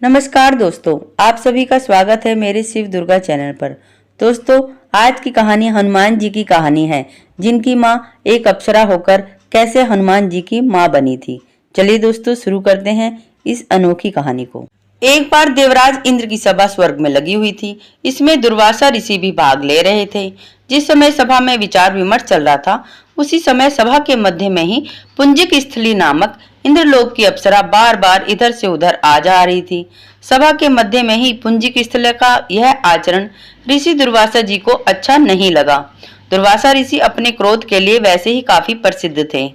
नमस्कार दोस्तों, आप सभी का स्वागत है मेरे शिव दुर्गा चैनल पर। दोस्तों, आज की कहानी हनुमान जी की कहानी है, जिनकी माँ एक अप्सरा होकर कैसे हनुमान जी की माँ बनी थी। चलिए दोस्तों, शुरू करते हैं इस अनोखी कहानी को। एक बार देवराज इंद्र की सभा स्वर्ग में लगी हुई थी। इसमें दुर्वासा ऋषि भी भाग ले रहे थे। जिस समय सभा में विचार विमर्श चल रहा था, उसी समय सभा के मध्य में ही पुंजिक स्थली नामक इंद्रलोक की अप्सरा बार बार इधर से उधर आ जा रही थी। सभा के मध्य में ही पुंजिक स्थल का यह आचरण ऋषि दुर्वासा जी को अच्छा नहीं लगा। दुर्वासा ऋषि अपने क्रोध के लिए वैसे ही काफी प्रसिद्ध थे।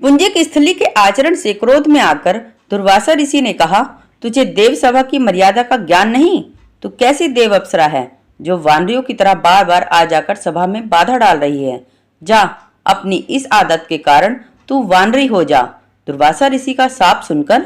पुंजिक स्थली के आचरण से क्रोध में आकर दुर्वासा ऋषि ने कहा, तुझे देव सभा की मर्यादा का ज्ञान नहीं? तू कैसी देव अप्सरा है जो वानरियों की तरह बार बार आ जाकर सभा में बाधा डाल रही है? जा, अपनी इस आदत के कारण तू वानरी हो जा। दुर्वासा ऋषि का शाप सुनकर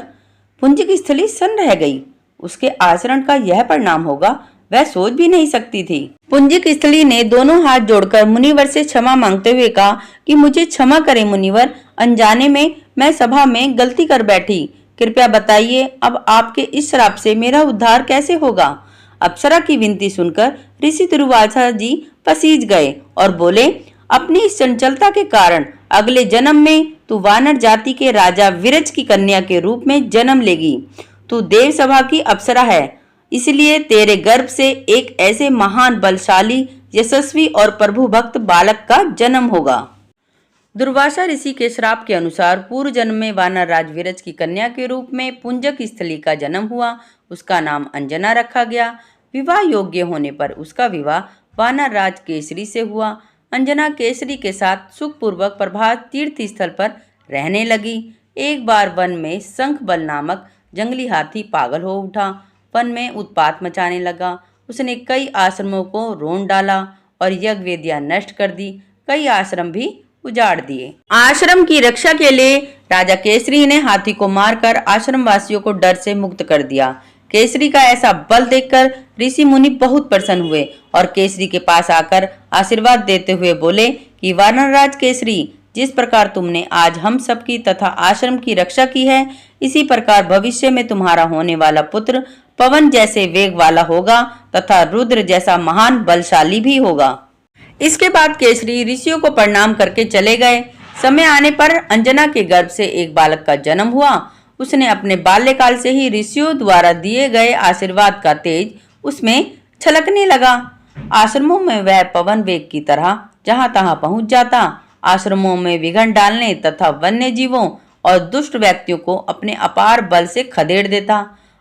पुंजिक स्थली सन्न रह गई। उसके आचरण का यह परिणाम होगा, वह सोच भी नहीं सकती थी। पुंजिक स्थली ने दोनों हाथ जोड़कर मुनिवर से क्षमा मांगते हुए कहा कि मुझे क्षमा करें मुनिवर, अनजाने में मैं सभा में गलती कर बैठी। कृपया बताइए, अब आपके इस श्राप से मेरा उद्धार कैसे होगा? अप्सरा की विनती सुनकर ऋषि दुर्वासा जी पसीज गए और बोले, अपनी इस चंचलता के कारण अगले जन्म में तू वानर जाति के राजा विरज की कन्या के रूप में जन्म लेगी। तू देव सभा की अप्सरा है, इसलिए तेरे गर्भ से एक ऐसे महान, बलशाली, यशस्वी और प्रभु भक्त बालक का जन्म होगा। दुर्वासा ऋषि के श्राप के अनुसार पूर्व जन्म में वानर राज विरज की कन्या के रूप में पुंजक स्थली का जन्म हुआ। उसका नाम अंजना रखा गया। विवाह योग्य होने पर उसका विवाह वानर राज केसरी से हुआ। अंजना केसरी के साथ सुखपूर्वक प्रभात तीर्थ स्थल पर रहने लगी। एक बार वन में शंख बल नामक जंगली हाथी पागल हो उठा। वन में उत्पात मचाने लगा। उसने कई आश्रमों को रोन डाला और यज्ञ वेदियां नष्ट कर दी। कई आश्रम भी उजाड़ दिए। आश्रम की रक्षा के लिए राजा केसरी ने हाथी को मारकर आश्रम वासियों को डर से मुक्त कर दिया। केसरी का ऐसा बल देखकर ऋषि मुनि बहुत प्रसन्न हुए और केसरी के पास आकर आशीर्वाद देते हुए बोले कि वानरराज केसरी, जिस प्रकार तुमने आज हम सबकी तथा आश्रम की रक्षा की है, इसी प्रकार भविष्य में तुम्हारा होने वाला पुत्र पवन जैसे वेग वाला होगा तथा रुद्र जैसा महान बलशाली भी होगा। इसके बाद केसरी ऋषियों को प्रणाम करके चले गए। समय आने पर अंजना के गर्भ से एक बालक का जन्म हुआ। उसने अपने बाल्यकाल से ही ऋषियों द्वारा दिए गए आशीर्वाद का तेज उसमें छलकने लगा। आश्रमों में वह पवन वेग की तरह जहां तहां पहुंच जाता। आश्रमों में विघ्न डालने तथा वन्य जीवों और दुष्ट व्यक्तियों को अपने अपार बल से खदेड़ देता।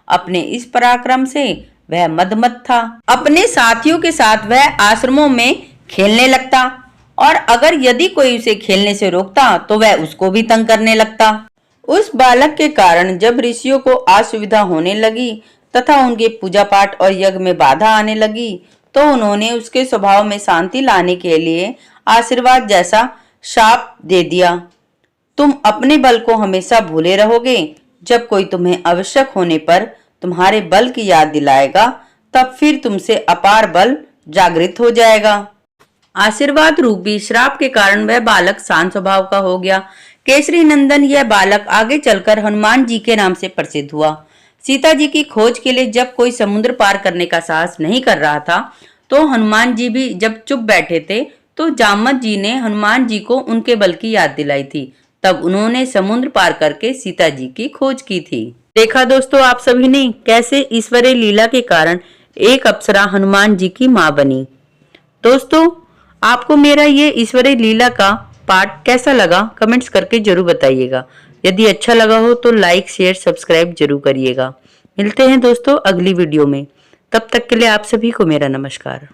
अपने इस पराक्रम से वह मदमस्त था। अपने साथियों के साथ वह आश्रमों में खेलने लगता और अगर यदि कोई उसे खेलने से रोकता तो वह उसको भी तंग करने लगता। उस बालक के कारण जब ऋषियों को असुविधा होने लगी तथा उनके पूजा पाठ और यज्ञ में बाधा आने लगी, तो उन्होंने उसके स्वभाव में शांति लाने के लिए आशीर्वाद जैसा शाप दे दिया। तुम अपने बल को हमेशा भूले रहोगे। जब कोई तुम्हें आवश्यक होने पर तुम्हारे बल की याद दिलाएगा, तब फिर तुमसे अपार बल जागृत हो जाएगा। आशीर्वाद रूपी श्राप के कारण वह बालक शांत स्वभाव का हो गया। केसरी नंदन यह बालक आगे चलकर हनुमान जी के नाम से प्रसिद्ध हुआ। सीता जी की खोज के लिए जब कोई समुद्र पार करने का साहस नहीं कर रहा था, तो हनुमान जी भी जब चुप बैठे थे, तो जामवंत जी ने हनुमान जी को उनके बल की याद दिलाई थी। तब उन्होंने समुद्र पार करके सीता जी की खोज की थी। देखा दोस्तों आप सभी ने कैसे ईश्वरीय लीला के कारण एक अप्सरा हनुमान जी की माँ बनी। दोस्तों, आपको मेरा ये ईश्वरीय लीला का पार्ट कैसा लगा कमेंट्स करके जरूर बताइएगा। यदि अच्छा लगा हो तो लाइक शेयर सब्सक्राइब जरूर करिएगा। मिलते हैं दोस्तों अगली वीडियो में। तब तक के लिए आप सभी को मेरा नमस्कार।